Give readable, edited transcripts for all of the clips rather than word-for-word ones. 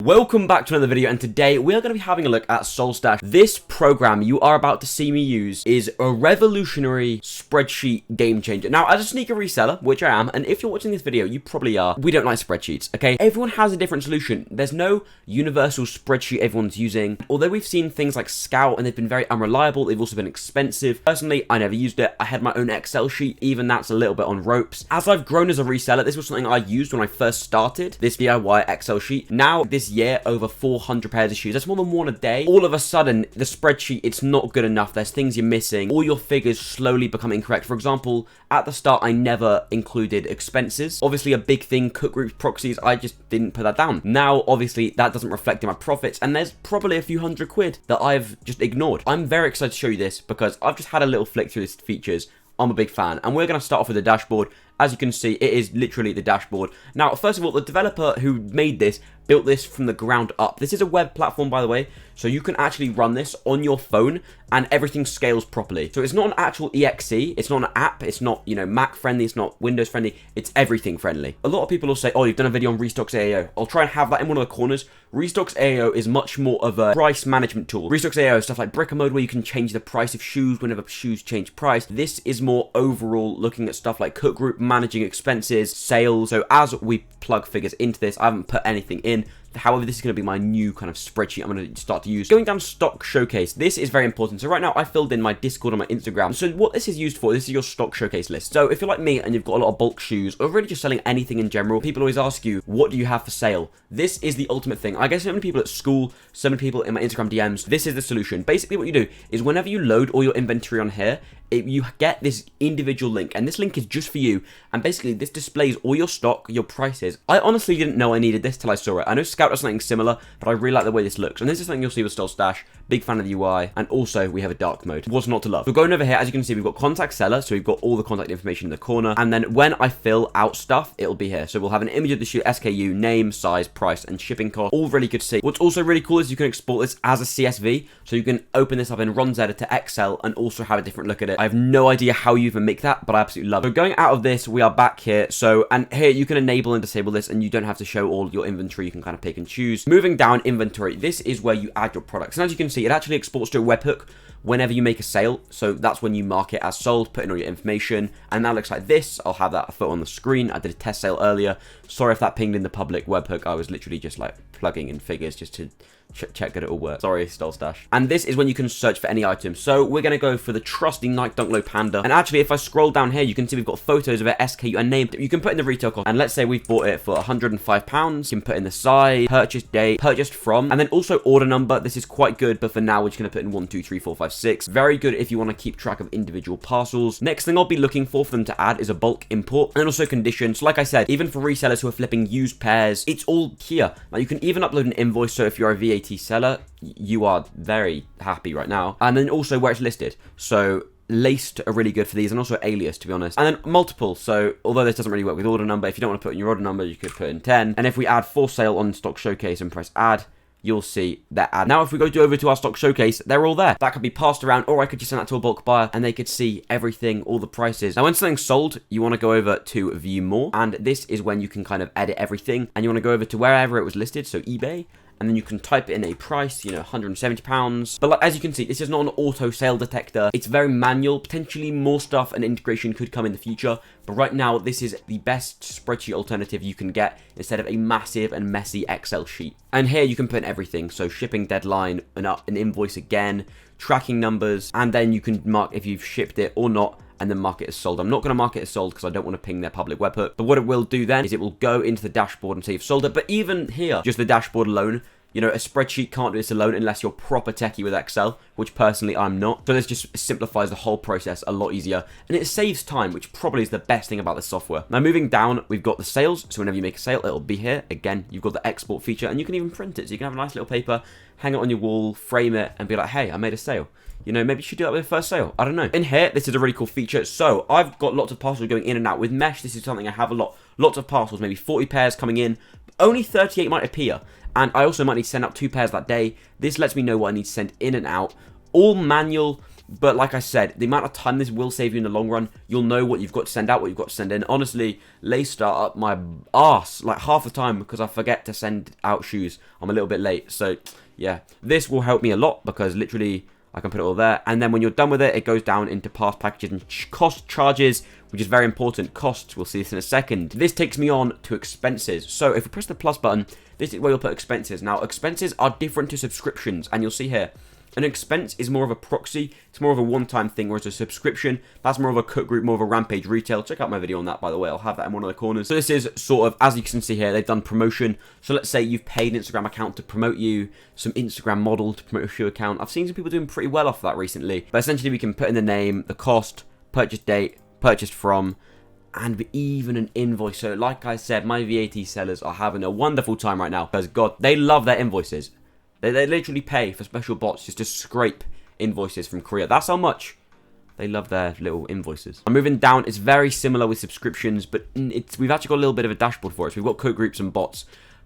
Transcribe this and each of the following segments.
Welcome back to another video, and today we are going to be having a look at Solestash. This program you are about to see me use is a revolutionary spreadsheet game changer. Now, as a sneaker reseller, which I am, and if you're watching this video, you probably are, we don't like spreadsheets, okay? Everyone has a different solution. There's no universal spreadsheet everyone's using. Although we've seen things like Scout, and they've been very unreliable, they've also been expensive. Personally, I never used it. I had my own Excel sheet, even that's a little bit on ropes. As I've grown as a reseller, this was something I used when I first started, this DIY Excel sheet. Now, this year, over 400 pairs of shoes. That's more than one a day. All of a sudden, the spreadsheet, it's not good enough. There's things you're missing. All your figures slowly become incorrect. For example, at the start, I never included expenses. Obviously, a big thing, cook groups, proxies, I just didn't put that down. Now, obviously, that doesn't reflect in my profits, and there's probably a few £100 that I've just ignored. I'm very excited to show you this because I've just had a little flick through these features. I'm a big fan, and we're going to start off with the dashboard. As you can see, it is literally the dashboard. Now, first of all, the developer who made this built this from the ground up. This is a web platform, by the way, so you can actually run this on your phone and everything scales properly. So it's not an actual exe, it's not an app, it's not, you know, Mac friendly, it's not Windows friendly, it's everything friendly. A lot of people will say, oh, you've done a video on SolestashIO. I'll try and have that in one of the corners. SolestashIO is much more of a price management tool. SolestashIO is stuff like Bricker Mode where you can change the price of shoes whenever shoes change price. This is more overall looking at stuff like cook group, managing expenses, sales. So as we plug figures into this, I haven't put anything in. However, this is going to be my new kind of spreadsheet I'm going to start to use. Going down stock showcase, this is very important. So right now I filled in my Discord and my Instagram. So what this is used for, this is your stock showcase list. So if you're like me and you've got a lot of bulk shoes or really just selling anything in general, people always ask you, what do you have for sale? This is the ultimate thing. I get so many people at school, so many people in my Instagram DMs. This is the solution. Basically what you do is whenever you load all your inventory on here, you get this individual link, and this link is just for you, and basically this displays all your stock, your prices. I honestly didn't know I needed this till I saw it. I know Scout does something similar, but I really like the way this looks, and this is something you'll see with Solestash. Big fan of the UI, and also we have a dark mode. What's not to love? We're going over here, as you can see, we've got contact seller, so we've got all the contact information in the corner, and then when I fill out stuff, it'll be here. So we'll have an image of the shoe, SKU, name, size, price, and shipping cost, all really good to see. What's also really cool is you can export this as a CSV, so you can open this up in Ronzetta to Excel, and also have a different look at it. I have no idea how you even make that, but I absolutely love it. So going out of this, we are back here. So, and here you can enable and disable this, and you don't have to show all your inventory. You can kind of pick and choose. Moving down inventory, this is where you add your products. And as you can see, it actually exports to a webhook whenever you make a sale. So that's when you mark it as sold, put in all your information, and that looks like this. I'll have that photo on the screen. I did a test sale earlier. Sorry if that pinged in the public webhook. I was literally just like plugging in figures just to check that it all works. Sorry, Solestash. And this is when you can search for any item. So we're going to go for the trusty Nike Dunk Low Panda. And actually, if I scroll down here, you can see we've got photos of it, SKU, and name. You can put in the retail cost. And let's say we've bought it for £105. You can put in the size, purchase date, purchased from, and then also order number. This is quite good, but for now, we're just going to put in 1, 2, 3, 4, 5, 6. Very good if you want to keep track of individual parcels. Next thing I'll be looking for them to add is a bulk import, and also conditions. Like I said, even for resellers who are flipping used pairs, it's all here. Now, you can even upload an invoice, so if you're a VAT seller, you are very happy right now. And then also where it's listed. So laced are really good for these, and also alias, to be honest. And then multiple. So although this doesn't really work with order number, if you don't want to put in your order number, you could put in 10. And if we add for sale on stock showcase and press add, you'll see that ad. Now, if we go over to our stock showcase, they're all there. That could be passed around, or I could just send that to a bulk buyer and they could see everything, all the prices. Now, when something's sold, you want to go over to view more, and this is when you can kind of edit everything, and you want to go over to wherever it was listed, so eBay, and then you can type in a price, you know, £170. But like, as you can see, this is not an auto sale detector. It's very manual. Potentially more stuff and integration could come in the future. But right now, this is the best spreadsheet alternative you can get instead of a massive and messy Excel sheet. And here you can put in everything. So shipping deadline, an invoice again, tracking numbers, and then you can mark if you've shipped it or not, and then mark it as sold. I'm not going to mark it as sold because I don't want to ping their public webhook. But what it will do then is it will go into the dashboard and say you've sold it. But even here, just the dashboard alone, you know, a spreadsheet can't do this alone unless you're proper techie with Excel, which personally I'm not. So this just simplifies the whole process a lot easier, and it saves time, which probably is the best thing about this software. Now, moving down, we've got the sales. So whenever you make a sale, it'll be here. Again, you've got the export feature, and you can even print it. So you can have a nice little paper, hang it on your wall, frame it, and be like, hey, I made a sale. You know, maybe you should do that with your first sale. I don't know. In here, this is a really cool feature. So I've got lots of parcels going in and out. With Mesh, this is something I have a lot. Lots of parcels, maybe 40 pairs coming in. Only 38 might appear. And I also might need to send out 2 pairs that day. This lets me know what I need to send in and out. All manual. But like I said, the amount of time this will save you in the long run, you'll know what you've got to send out, what you've got to send in. Honestly, lace start up my arse like half the time because I forget to send out shoes. I'm a little bit late. So yeah, this will help me a lot because literally I can put it all there. And then when you're done with it, it goes down into past packages and cost charges, which is very important. Costs, we'll see this in a second. This takes me on to expenses. So if we press the plus button, this is where you'll put expenses. Now, expenses are different to subscriptions, and you'll see here, an expense is more of a proxy. It's more of a one-time thing, whereas a subscription, that's more of a cook group, more of a rampage retail. Check out my video on that, by the way. I'll have that in one of the corners. So this is sort of, as you can see here, they've done promotion. So let's say you've paid an Instagram account to promote you, some Instagram model to promote your shoe account. I've seen some people doing pretty well off that recently. But essentially, we can put in the name, the cost, purchase date, purchased from, and even an invoice. So like I said, my VAT sellers are having a wonderful time right now because, God, they love their invoices. They literally pay for special bots just to scrape invoices from Korea. That's how much they love their little invoices. I'm moving down. It's very similar with subscriptions, but we've actually got a little bit of a dashboard for it. So we've got code groups and bots.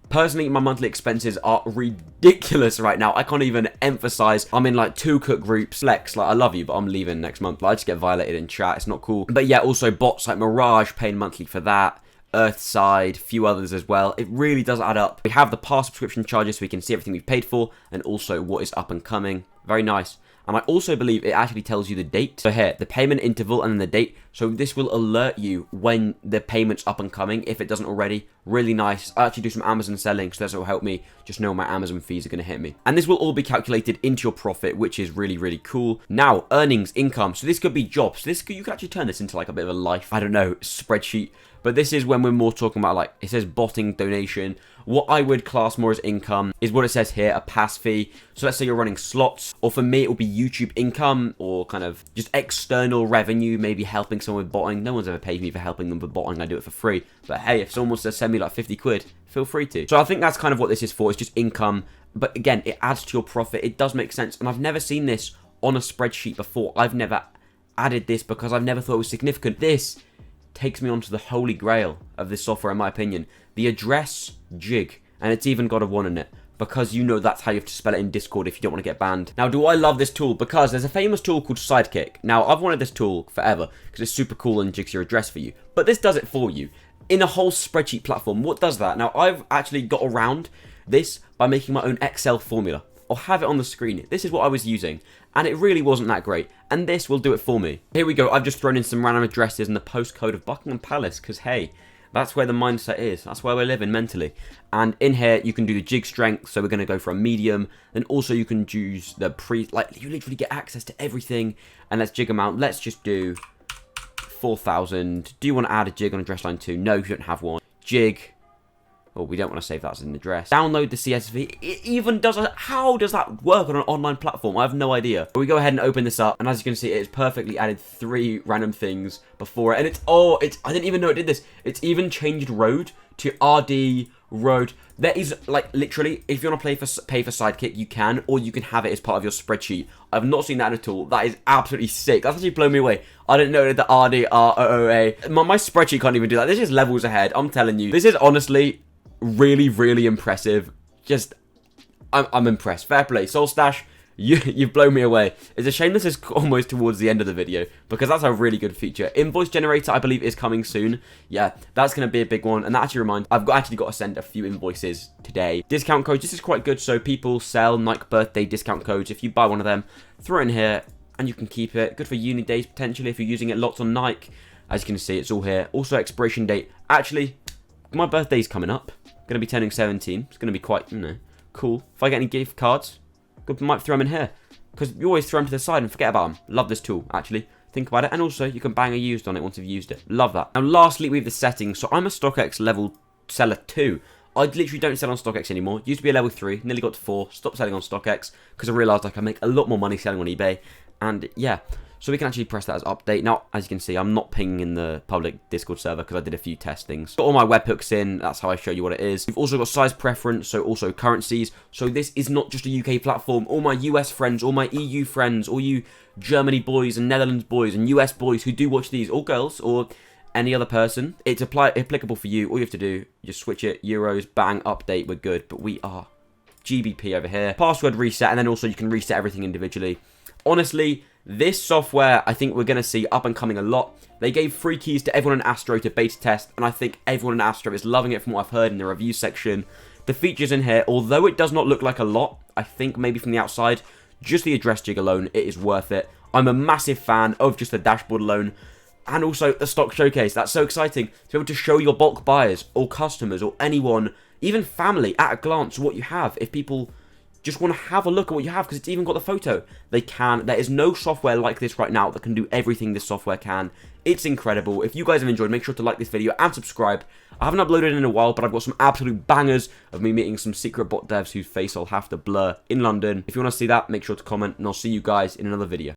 Personally, my monthly expenses are ridiculous right now. I can't even emphasize. I'm in like 2 cook groups. Flex, like I love you, but I'm leaving next month. Like, I just get violated in chat. It's not cool. But yeah, also bots like Mirage paying monthly for that. Earthside, few others as well. It really does add up. We have the past subscription charges so we can see everything we've paid for and also what is up and coming. Very nice. And I also believe it actually tells you the date. So here, the payment interval and then the date. So this will alert you when the payment's up and coming, if it doesn't already. Really nice. I actually do some Amazon selling, so this will help me just know my Amazon fees are going to hit me. And this will all be calculated into your profit, which is really, really cool. Now, earnings, income. So this could be jobs. You could actually turn this into like a bit of a life, I don't know, spreadsheet. But this is when we're more talking about, like, it says botting donation. What I would class more as income is what it says here, a pass fee. So let's say you're running slots, or for me, it will be YouTube income, or kind of just external revenue, maybe helping someone with botting. No one's ever paid me for helping them with botting. I do it for free. But hey, if someone wants to send me like 50 quid, feel free to. So I think that's kind of what this is for. It's just income. But again, it adds to your profit. It does make sense. And I've never seen this on a spreadsheet before. I've never added this because I've never thought it was significant. This takes me on to the holy grail of this software, in my opinion. The address jig. And it's even got a 1 in it. Because you know that's how you have to spell it in Discord if you don't want to get banned. Now, do I love this tool? Because there's a famous tool called Sidekick. Now, I've wanted this tool forever because it's super cool and jigs your address for you. But this does it for you. In a whole spreadsheet platform, what does that? Now, I've actually got around this by making my own Excel formula. I'll have it on the screen. This is what I was using, and it really wasn't that great, and this will do it for me. Here we go. I've just thrown in some random addresses and the postcode of Buckingham Palace, because hey, that's where the mindset is. That's where we're living mentally. And in here, you can do the jig strength, so we're going to go for a medium. Then also you can choose the you literally get access to everything. And let's jig amount. Let's just do 4,000. Do you want to add a jig on address line 2? No, you don't have one. Jig. Oh, we don't want to save that as an address. Download the CSV. It even does how does that work on an online platform? I have no idea. But we go ahead and open this up, and as you can see, it's perfectly added 3 random things before it. And I didn't even know it did this. It's even changed road to RD road. There is, like, literally, if you want to pay for Sidekick, you can, or you can have it as part of your spreadsheet. I've not seen that at all. That is absolutely sick. That's actually blown me away. I didn't know that the RD, ROOA. My spreadsheet can't even do that. This is levels ahead. I'm telling you. This is honestly really, really impressive. Just, I'm impressed. Fair play. Solestash, you've blown me away. It's a shame this is almost towards the end of the video, because that's a really good feature. Invoice generator, I believe, is coming soon. Yeah, that's going to be a big one. And that actually reminds, I've actually got to send a few invoices today. Discount codes, this is quite good. So people sell Nike birthday discount codes. If you buy one of them, throw it in here, and you can keep it. Good for uni days, potentially, if you're using it lots on Nike. As you can see, it's all here. Also, expiration date. Actually, my birthday's coming up. Going to be turning 17. It's going to be quite, cool. If I get any gift cards, might throw them in here. Because you always throw them to the side and forget about them. Love this tool, actually. Think about it. And also, you can bang a used on it once you've used it. Love that. Now, lastly, we have the settings. So, I'm a StockX level seller 2. I literally don't sell on StockX anymore. Used to be a level 3. Nearly got to 4. Stopped selling on StockX. Because I realised I can make a lot more money selling on eBay. And, yeah. So we can actually press that as update. Now, as you can see, I'm not pinging in the public Discord server because I did a few testings. Got all my webhooks in. That's how I show you what it is. We've also got size preference, so also currencies. So this is not just a UK platform. All my US friends, all my EU friends, all you Germany boys and Netherlands boys and US boys who do watch these, or girls, or any other person, it's applicable for you. All you have to do, just switch it, euros, bang, update, we're good. But we are GBP over here. Password reset, and then also you can reset everything individually. Honestly, This software, I think we're going to see up and coming a lot. They gave free keys to everyone in Astro to beta test, and I think everyone in Astro is loving it from what I've heard in the review section. The features in here, although it does not look like a lot, I think maybe from the outside, just the address jig alone, it is worth it. I'm a massive fan of just the dashboard alone, and also the stock showcase. That's so exciting to be able to show your bulk buyers, or customers, or anyone, even family, at a glance what you have. If people just want to have a look at what you have, because it's even got the photo. They can. There is no software like this right now that can do everything this software can. It's incredible. If you guys have enjoyed, make sure to like this video and subscribe. I haven't uploaded in a while, but I've got some absolute bangers of me meeting some secret bot devs whose face I'll have to blur in London. If you want to see that, make sure to comment, and I'll see you guys in another video.